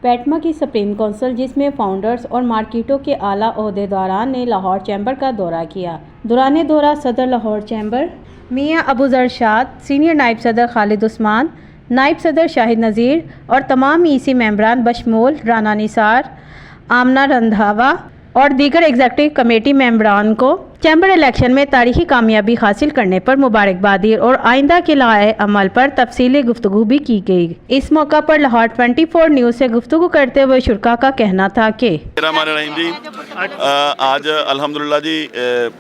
پیٹما کی supreme council جس میں فاؤنڈرز اور مارکیٹوں کے اعلیٰ عہدیداران نے لاہور چیمبر کا دورہ کیا۔ دوران دورہ صدر لاہور چیمبر میاں ابوذر ارشاد، سینئر نائب صدر خالد عثمان، نائب صدر شاہد نذیر اور تمام ای سی ممبران بشمول رانا نثار، آمنہ رندھاوا اور دیگر ایگزیکٹو کمیٹی ممبران کو چیمبر الیکشن میں تاریخی کامیابی حاصل کرنے پر مبارکباد دی اور آئندہ کے لائحہ عمل پر تفصیلی گفتگو بھی کی گئی۔ اس موقع پر لاہور 24 نیوز سے گفتگو کرتے ہوئے شرکاء کا کہنا تھا کہ آج الحمدللہ جی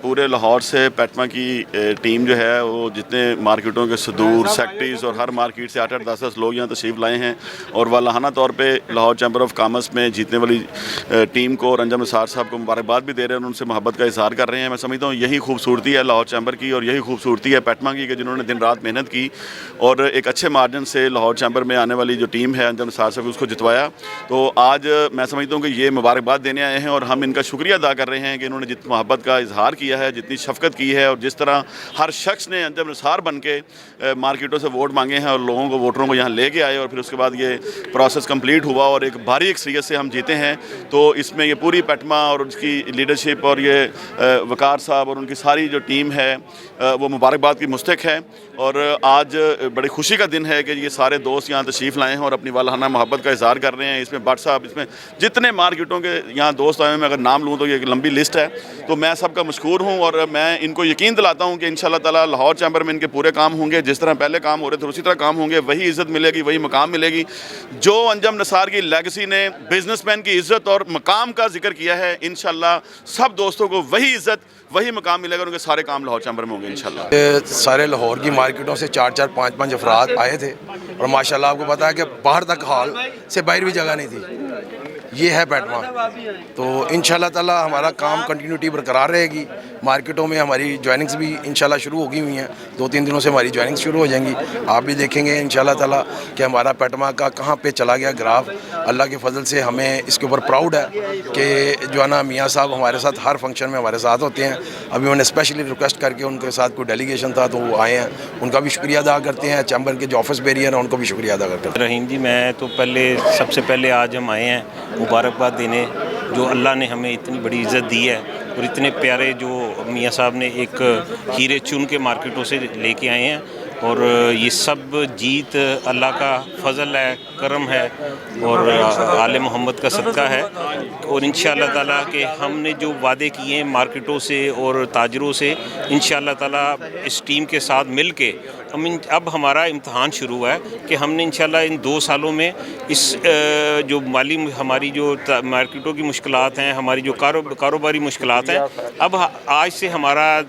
پورے لاہور سے پیٹما کی ٹیم جو ہے وہ جتنے مارکیٹوں کے صدور سیکٹریز اور ہر مارکیٹ سے 8-10 لوگ یہاں تشریف لائے ہیں اور والہانہ طور پہ لاہور چیمبر آف کامرس میں جیتنے والی ٹیم کو اور انجم نثار صاحب کو مبارکباد بھی دے رہے ہیں اور ان سے محبت کا اظہار کر رہے ہیں۔ میں سمجھتا ہوں یہی خوبصورتی ہے لاہور چیمبر کی اور یہی خوبصورتی ہے پیٹما کی کہ جنہوں نے دن رات محنت کی اور ایک اچھے مارجن سے لاہور چیمبر میں آنے والی جو ٹیم ہے انجم نثار صاحب اس کو جتوایا۔ تو آج میں سمجھتا ہوں کہ یہ مبارکباد دینے آئے ہیں اور ہم ان کا شکریہ ادا کر رہے ہیں کہ انہوں نے جتنی محبت کا اظہار کیا ہے، جتنی شفقت کی ہے اور جس طرح ہر شخص نے انجم نثار بن کے مارکیٹوں سے ووٹ مانگے ہیں اور لوگوں کو ووٹروں کو یہاں لے کے آئے اور پھر اس کے بعد یہ پروسیس کمپلیٹ ہوا اور ایک بھاری اکثریت سے ہم جیتے ہیں۔ تو اس میں یہ پوری پیٹما اور اس کی لیڈرشپ اور یہ وقار صاحب اور ان کی ساری جو ٹیم ہے وہ مبارکباد کی مستحق ہے اور آج بڑی خوشی کا دن ہے کہ یہ سارے دوست یہاں تشریف لائے ہیں اور اپنی والہانہ محبت کا اظہار کر رہے ہیں۔ اس میں بٹ صاحب، اس میں جتنے مارکیٹوں کے یہاں دوست آئے ہیں، میں اگر نام لوں تو یہ ایک لمبی لسٹ ہے، تو میں سب کا مشکور ہوں اور میں ان کو یقین دلاتا ہوں کہ انشاءاللہ تعالی لاہور چیمبر میں ان کے پورے کام ہوں گے، جس طرح پہلے کام ہو رہے تھے اسی طرح کام ہوں گے، وہی عزت ملے گی، وہی مقام ملے گی جو انجم نثار کی لیگسی نے بزنس مین کی عزت اور مقام کا ذکر کیا ہے۔ انشاءاللہ سب دوستوں کو وہی عزت وہی مقام ملے گا، ان کے سارے کام لاہور چیمبر میں ہوں گے انشاءاللہ۔ سارے لاہور کی مارکیٹوں سے 4-4 5-5 افراد آئے تھے اور ماشاءاللہ آپ کو پتا ہے کہ باہر تک ہال سے باہر بھی جگہ نہیں تھی۔ یہ ہے پیٹما، تو انشاءاللہ تعالی ہمارا کام کنٹینیوٹی برقرار رہے گی۔ مارکیٹوں میں ہماری جوائننگز بھی انشاءاللہ شروع ہو گئی ہوئی ہیں، 2-3 دنوں سے ہماری جوائننگز شروع ہو جائیں گی۔ آپ بھی دیکھیں گے انشاءاللہ تعالی کہ ہمارا پیٹما کا کہاں پہ چلا گیا گراف۔ اللہ کے فضل سے ہمیں اس کے اوپر پراؤڈ ہے کہ جو ہے نا میاں صاحب ہمارے ساتھ ہر فنکشن میں ہمارے ساتھ ہوتے ہیں۔ ابھی انہوں نے اسپیشلی ریکویسٹ کر کے ان کے ساتھ کوئی ڈیلیگیشن تھا تو وہ آئے ہیں، ان کا بھی شکریہ ادا کرتے ہیں۔ چیمبر کے جو آفس بیریئر ہیں ان کو بھی شکریہ ادا کرتے ہیں۔ رحیم جی، میں تو سب سے پہلے آج ہم آئے ہیں مبارکباد دینے، جو اللہ نے ہمیں اتنی بڑی عزت دی ہے اور اتنے پیارے جو میاں صاحب نے ایک ہیرے چن کے مارکیٹوں سے لے کے آئے ہیں اور یہ سب جیت اللہ کا فضل ہے، کرم ہے اور آل محمد کا صدقہ ہے اور انشاءاللہ تعالیٰ کہ ہم نے جو وعدے کیے ہیں مارکیٹوں سے اور تاجروں سے، انشاءاللہ تعالیٰ اس ٹیم کے ساتھ مل کے اب ہمارا امتحان شروع ہوا ہے کہ ہم نے انشاءاللہ ان 2 سالوں میں اس جو مالی ہماری جو مارکیٹوں کی مشکلات ہیں، ہماری جو کاروباری مشکلات ہیں، اب آج سے ہمارا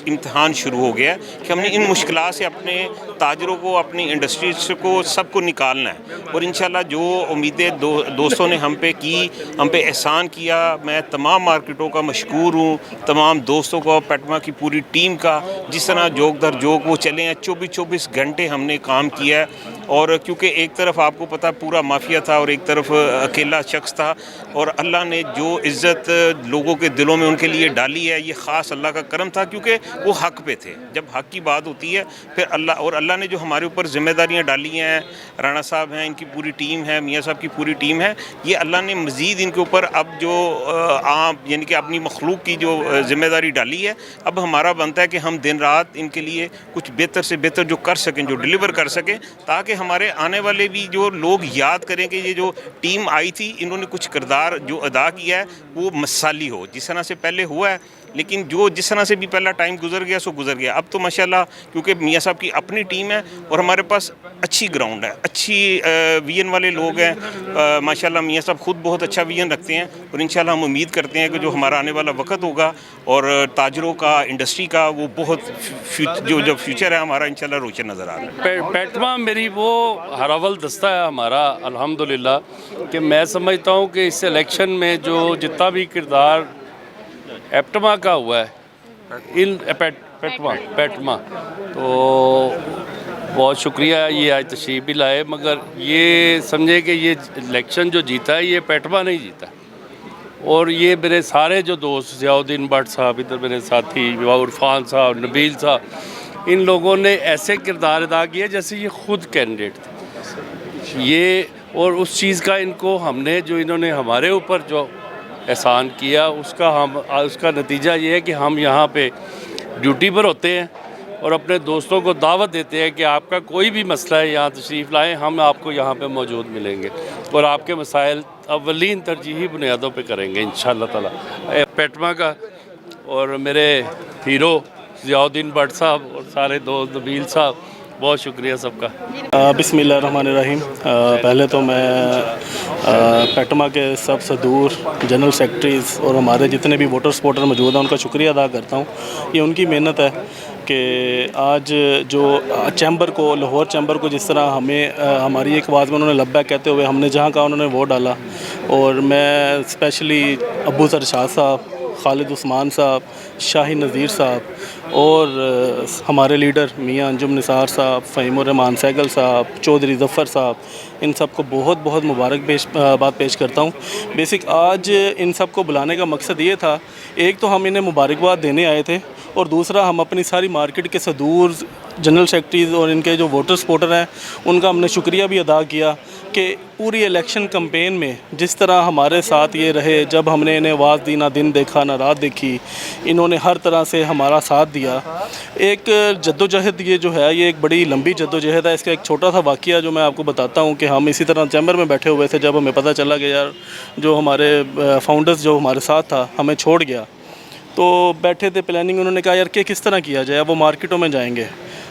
امتحان شروع ہو گیا کہ ہم نے ان مشکلات سے اپنے تاجروں کو، اپنی انڈسٹریز کو، سب کو نکالنا ہے اور انشاءاللہ جو امیدیں دوستوں نے ہم پہ کی، ہم پہ احسان کیا، میں تمام مارکیٹوں کا مشکور ہوں، تمام دوستوں کو، پیٹما کی پوری ٹیم کا، جس طرح جوک در جوک وہ چلے ہیں۔ 24 گھنٹے ہم نے کام کیا ہے اور کیونکہ ایک طرف آپ کو پتہ پورا مافیا تھا اور ایک طرف اکیلا شخص تھا اور اللہ نے جو عزت لوگوں کے دلوں میں ان کے لیے ڈالی ہے، یہ خاص اللہ کا کرم تھا کیونکہ وہ حق پہ تھے۔ جب حق کی بات ہوتی ہے پھر اللہ نے جو ہمارے اوپر ذمہ داریاں ڈالی ہیں، رانا صاحب ہیں، ان کی پوری ٹیم ہے، میاں صاحب کی پوری ٹیم ہے، یہ اللہ نے مزید ان کے اوپر اب جو عام یعنی کہ اپنی مخلوق کی جو ذمہ داری ڈالی ہے، اب ہمارا بنتا ہے کہ ہم دن رات ان کے لیے کچھ بہتر سے بہتر جو کر سکیں، جو ڈیلیور کر سکیں، تاکہ ہمارے آنے والے بھی جو لوگ یاد کریں کہ یہ جو ٹیم آئی تھی انہوں نے کچھ کردار جو ادا کیا ہے وہ مثالی ہو، جس طرح سے پہلے ہوا ہے لیکن جس طرح سے بھی پہلا ٹائم گزر گیا سو گزر گیا۔ اب تو ماشاءاللہ کیونکہ میاں صاحب کی اپنی ٹیم ہے اور ہمارے پاس اچھی گراؤنڈ ہے، اچھی ویژن والے لوگ ہیں، ماشاءاللہ میاں صاحب خود بہت اچھا ویژن رکھتے ہیں اور انشاءاللہ ہم امید کرتے ہیں کہ جو ہمارا آنے والا وقت ہوگا اور تاجروں کا، انڈسٹری کا، وہ بہت جو فیوچر ہے ہمارا انشاءاللہ روشن نظر آ رہا ہے۔ پیٹما میری وہ ہراول دستہ ہے ہمارا الحمدللہ کہ میں سمجھتا ہوں کہ اس الیکشن میں جو جتنا بھی کردار پیٹما کا ہوا ہے، پیٹما تو بہت شکریہ یہ آج تشریف بھی لائے، مگر یہ سمجھے کہ یہ الیکشن جو جیتا ہے یہ پیٹما نہیں جیتا اور یہ میرے سارے جو دوست ضیاء الدین بٹ صاحب، ادھر میرے ساتھی عرفان صاحب، نبیل صاحب، ان لوگوں نے ایسے کردار ادا کیے جیسے یہ خود کینڈیڈیٹ تھے۔ یہ اور اس چیز کا ان کو ہم نے جو انہوں نے ہمارے اوپر جو احسان کیا اس کا نتیجہ یہ ہے کہ ہم یہاں پہ ڈیوٹی پر ہوتے ہیں اور اپنے دوستوں کو دعوت دیتے ہیں کہ آپ کا کوئی بھی مسئلہ ہے یہاں تشریف لائیں، ہم آپ کو یہاں پہ موجود ملیں گے اور آپ کے مسائل اولین ترجیحی بنیادوں پہ کریں گے انشاءاللہ تعالی۔ پیٹما کا اور میرے ہیرو ضیاء الدین بٹ صاحب اور سارے دوست نبیل صاحب، بہت شکریہ سب کا۔ بسم اللہ الرحمن الرحیم۔ پہلے تو میں پیٹما کے سب صدور، جنرل سیکرٹریز اور ہمارے جتنے بھی ووٹر سپورٹر موجود ہیں ان کا شکریہ ادا کرتا ہوں۔ یہ ان کی محنت ہے کہ آج جو چیمبر کو، لاہور چیمبر کو جس طرح ہمیں ہماری ایک آواز میں انہوں نے لبیک کہتے ہوئے ہم نے جہاں کہا انہوں نے ووٹ ڈالا، اور میں اسپیشلی ابو ذر شاہ صاحب، خالد عثمان صاحب، شاہی نذیر صاحب اور ہمارے لیڈر میاں انجم نثار صاحب، فہیم الرحمان سہگل صاحب، چودھری ظفر صاحب، ان سب کو بہت بہت مبارک پیش کرتا ہوں۔ بیسک آج ان سب کو بلانے کا مقصد یہ تھا، ایک تو ہم انہیں مبارکباد دینے آئے تھے، اور دوسرا ہم اپنی ساری مارکیٹ کے صدور، جنرل سیکرٹریز اور ان کے جو ووٹر سپورٹر ہیں ان کا ہم نے شکریہ بھی ادا کیا کہ پوری الیکشن کمپین میں جس طرح ہمارے ساتھ یہ رہے، جب ہم نے انہیں آواز دی، نہ دن دیکھا نہ رات دیکھی، انہوں نے ہر طرح سے ہمارا ساتھ دیا۔ ایک جدوجہد یہ جو ہے یہ ایک بڑی لمبی جدوجہد ہے۔ اس کا ایک چھوٹا سا واقعہ جو میں آپ کو بتاتا ہوں کہ ہم اسی طرح چیمبر میں بیٹھے ہوئے تھے، جب ہمیں پتہ چلا کہ یار جو ہمارے فاؤنڈرز جو ہمارے ساتھ تھا ہمیں چھوڑ گیا، تو بیٹھے تھے پلاننگ، انہوں نے کہا یار کہ کس طرح کیا جائے، وہ مارکیٹوں میں جائیں گے۔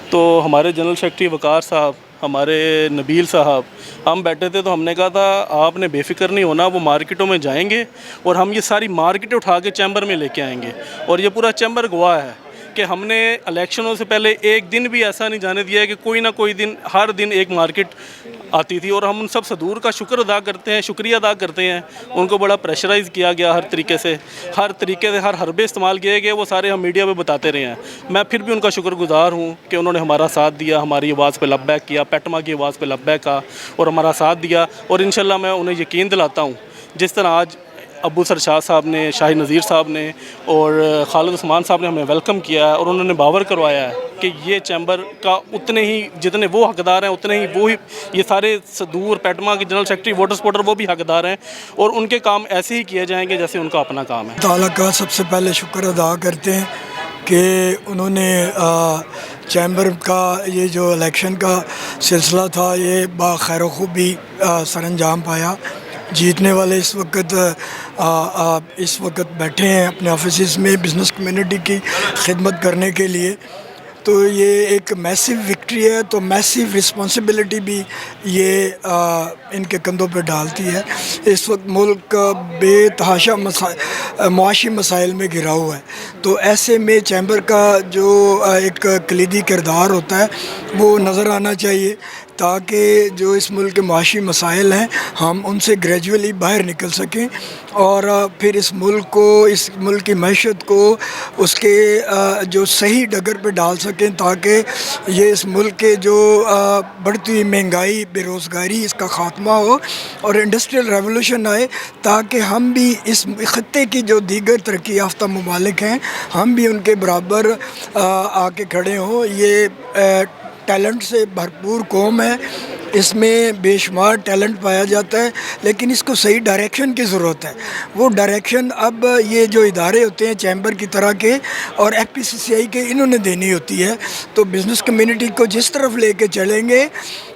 تو ہمارے جنرل سیکرٹری وقار صاحب، ہمارے نبیل صاحب، ہم بیٹھے تھے، تو ہم نے کہا تھا آپ نے بے فکر نہیں ہونا، وہ مارکیٹوں میں جائیں گے اور ہم یہ ساری مارکیٹیں اٹھا کے چیمبر میں لے کے آئیں گے، اور یہ پورا چیمبر گواہ ہے کہ ہم نے الیکشنوں سے پہلے ایک دن بھی ایسا نہیں جانے دیا ہے کہ کوئی نہ کوئی دن، ہر دن ایک مارکیٹ آتی تھی، اور ہم ان سب صدور کا شکر ادا کرتے ہیں، شکریہ ادا کرتے ہیں۔ ان کو بڑا پریشرائز کیا گیا ہر طریقے سے، ہر حربے استعمال کیے گئے، وہ سارے ہم میڈیا پہ بتاتے رہے ہیں۔ میں پھر بھی ان کا شکر گزار ہوں کہ انہوں نے ہمارا ساتھ دیا، ہماری آواز پہ لبیک کیا، پیٹما کی آواز پہ لبیک کہا اور ہمارا ساتھ دیا، اور انشاءاللہ میں انہیں یقین دلاتا ہوں جس طرح آج ابو ذر شاہ صاحب نے، شاہی نذیر صاحب نے اور خالد عثمان صاحب نے ہمیں ویلکم کیا ہے، اور انہوں نے باور کروایا ہے کہ یہ چیمبر کا اتنے ہی جتنے وہ حقدار ہیں اتنے ہی وہ یہ سارے صدور، پیٹما کے جنرل سیکرٹری، ووٹر سپورٹر وہ بھی حقدار ہیں، اور ان کے کام ایسے ہی کیے جائیں گے جیسے ان کا اپنا کام ہے۔ تعالیٰ کا سب سے پہلے شکر ادا کرتے ہیں کہ انہوں نے چیمبر کا یہ جو الیکشن کا سلسلہ تھا یہ بخیر و خوبی سر انجام پایا۔ جیتنے والے اس وقت بیٹھے ہیں اپنے آفیسز میں بزنس کمیونٹی کی خدمت کرنے کے لیے، تو یہ ایک میسیو وکٹری ہے، تو میسیو رسپانسبلٹی بھی یہ ان کے کندھوں پہ ڈالتی ہے۔ اس وقت ملک بے تحاشا معاشی مسائل میں گھرا ہوا ہے، تو ایسے میں چیمبر کا جو ایک کلیدی کردار ہوتا ہے وہ نظر آنا چاہیے، تاکہ جو اس ملک کے معاشی مسائل ہیں ہم ان سے گریجولی باہر نکل سکیں، اور پھر اس ملک کو، اس ملک کی معیشت کو اس کے جو صحیح ڈگر پہ ڈال سکیں، تاکہ یہ اس ملک کے جو بڑھتی ہوئی مہنگائی، بے روزگاری، اس کا خاتمہ ہو اور انڈسٹریل ریولوشن آئے، تاکہ ہم بھی اس خطے کی جو دیگر ترقی یافتہ ممالک ہیں ہم بھی ان کے برابر آ کے کھڑے ہوں۔ یہ ٹیلنٹ سے بھرپور قوم ہے، اس میں بے شمار ٹیلنٹ پایا جاتا ہے، لیکن اس کو صحیح ڈائریکشن کی ضرورت ہے۔ وہ ڈائریکشن اب یہ جو ادارے ہوتے ہیں چیمبر کی طرح کے اور ایف پی سی سی آئی کے، انہوں نے دینی ہوتی ہے۔ تو بزنس کمیونٹی کو جس طرف لے کے چلیں گے،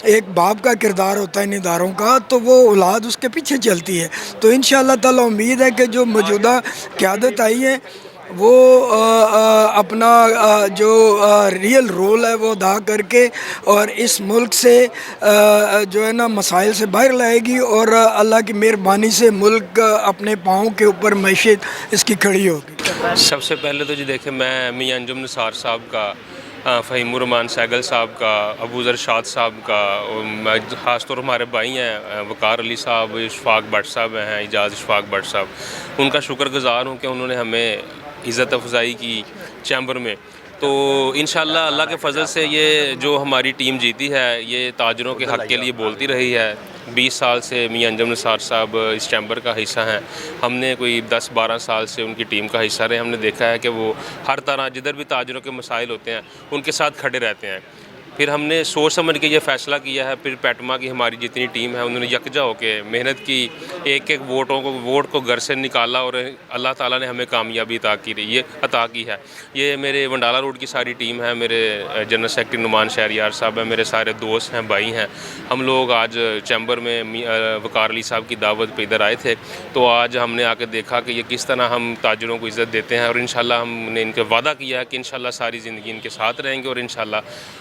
ایک باپ کا کردار ہوتا ہے ان اداروں کا، تو وہ اولاد اس کے پیچھے چلتی ہے۔ تو انشاءاللہ تعالی امید ہے کہ جو موجودہ قیادت آئی ہے وہ اپنا جو ریئل رول ہے وہ ادا کر کے اور اس ملک سے جو ہے نا مسائل سے باہر لائے گی، اور اللہ کی مہربانی سے ملک اپنے پاؤں کے اوپر معیشت اس کی کھڑی ہوگی۔ سب سے پہلے تو جی دیکھیں میں میاں انجم نثار صاحب کا، فہیم الرحمان سہگل صاحب کا، ابو ذر شاہ صاحب کا، خاص طور ہمارے بھائی ہیں وقار علی صاحب، اشفاق بٹ صاحب ہیں، اعجاز اشفاق بٹ صاحب، ان کا شکر گزار ہوں کہ انہوں نے ہمیں عزت افزائی کی چیمبر میں۔ تو انشاءاللہ اللہ کے فضل سے یہ جو ہماری ٹیم جیتی ہے یہ تاجروں کے حق کے لیے بولتی رہی ہے۔ 20 سال سے میاں انجم نثار صاحب اس چیمبر کا حصہ ہیں، ہم نے کوئی 10-12 سال سے ان کی ٹیم کا حصہ رہے۔ ہم نے دیکھا ہے کہ وہ ہر طرح جدھر بھی تاجروں کے مسائل ہوتے ہیں ان کے ساتھ کھڑے رہتے ہیں۔ پھر ہم نے سوچ سمجھ کے یہ فیصلہ کیا ہے، پھر پیٹما کی ہماری جتنی ٹیم ہے انہوں نے یکجا ہو کے محنت کی، ایک ایک ووٹ کو گھر سے نکالا اور اللہ تعالیٰ نے ہمیں کامیابی عطا کی ہے۔ یہ میرے ونڈالہ روڈ کی ساری ٹیم ہے، میرے جنرل سیکرٹری نعمان شہریار صاحب ہیں، میرے سارے دوست ہیں، بھائی ہیں۔ ہم لوگ آج چیمبر میں وقار علی صاحب کی دعوت پہ ادھر آئے تھے، تو آج ہم نے آ کے دیکھا کہ یہ کس طرح ہم تاجروں کو عزت دیتے ہیں، اور انشاءاللہ ہم نے ان کے وعدہ کیا ہے کہ انشاءاللہ ساری زندگی ان کے ساتھ رہیں گے اور انشاءاللہ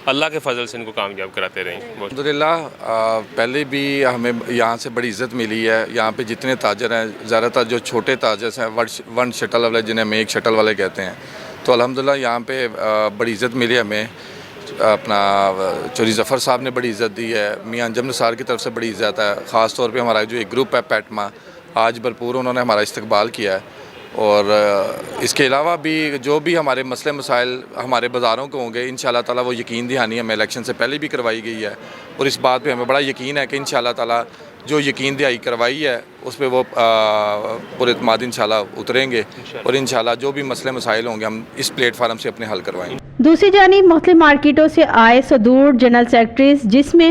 اللہ کے فضل سے ان کو کامیاب کراتے رہیں گے۔ الحمدللہ پہلے بھی ہمیں یہاں سے بڑی عزت ملی ہے۔ یہاں پہ جتنے تاجر ہیں، زیادہ تر جو چھوٹے تاجر ہیں، ون شٹل والے جنہیں ہم ایک شٹل والے کہتے ہیں، تو الحمدللہ یہاں پہ بڑی عزت ملی ہمیں۔ اپنا چوری ظفر صاحب نے بڑی عزت دی ہے، میاں انجم نثار کی طرف سے بڑی عزت ہے، خاص طور پہ ہمارا جو ایک گروپ ہے پیٹما، آج بھرپور انہوں نے ہمارا استقبال کیا ہے۔ اور اس کے علاوہ بھی جو بھی ہمارے مسئلے مسائل ہمارے بازاروں کو ہوں گے، انشاءاللہ تعالیٰ وہ یقین دہانی ہمیں الیکشن سے پہلے بھی کروائی گئی ہے، اور اس بات پہ ہمیں بڑا یقین ہے کہ انشاءاللہ تعالیٰ جو یقین دہائی کروائی ہے اس پہ وہ پر اعتماد انشاءاللہ اتریں گے، اور انشاءاللہ جو بھی مسئلے مسائل ہوں گے ہم اس پلیٹ فارم سے اپنے حل کروائیں گے۔ دوسری جانب مختلف مارکیٹوں سے آئے صدور جنرل سیکرٹریز، جس میں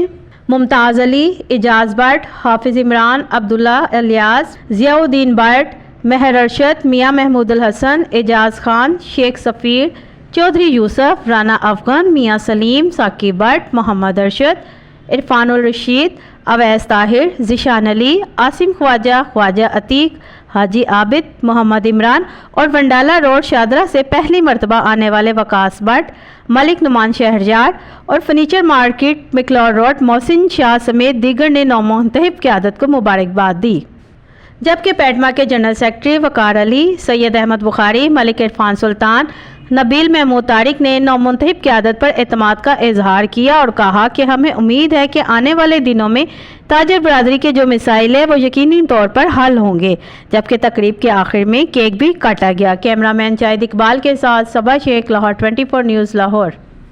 ممتاز علی، اعجاز بٹ، حافظ عمران، عبداللہ الیاس، ضیاء الدین بٹ، مہر ارشد، میاں محمود الحسن، اعجاز خان، شیخ سفیر، چودھری یوسف، رانا افغان، میاں سلیم، ثاقب بٹ، محمد ارشد، عرفان الرشید، اویس طاہر، ذیشان علی، عاصم خواجہ، خواجہ عتیق، حاجی عابد، محمد عمران، اور ونڈالہ روڈ شادرہ سے پہلی مرتبہ آنے والے وقاص بٹ، ملک نعمان شہریار، اور فرنیچر مارکیٹ مکلور روڈ محسن شاہ سمیت دیگر نے نومنتخب قیادت کو مبارکباد دی۔ جبکہ پیٹما کے جنرل سیکرٹری وقار علی، سید احمد بخاری، ملک عرفان سلطان، نبیل محمود طارق نے نومنتخب قیادت پر اعتماد کا اظہار کیا اور کہا کہ ہمیں امید ہے کہ آنے والے دنوں میں تاجر برادری کے جو مسائل ہیں وہ یقینی طور پر حل ہوں گے۔ جبکہ تقریب کے آخر میں کیک بھی کاٹا گیا۔ کیمرہ مین شاہد اقبال کے ساتھ صبا شیخ، لاہور 24 نیوز لاہور۔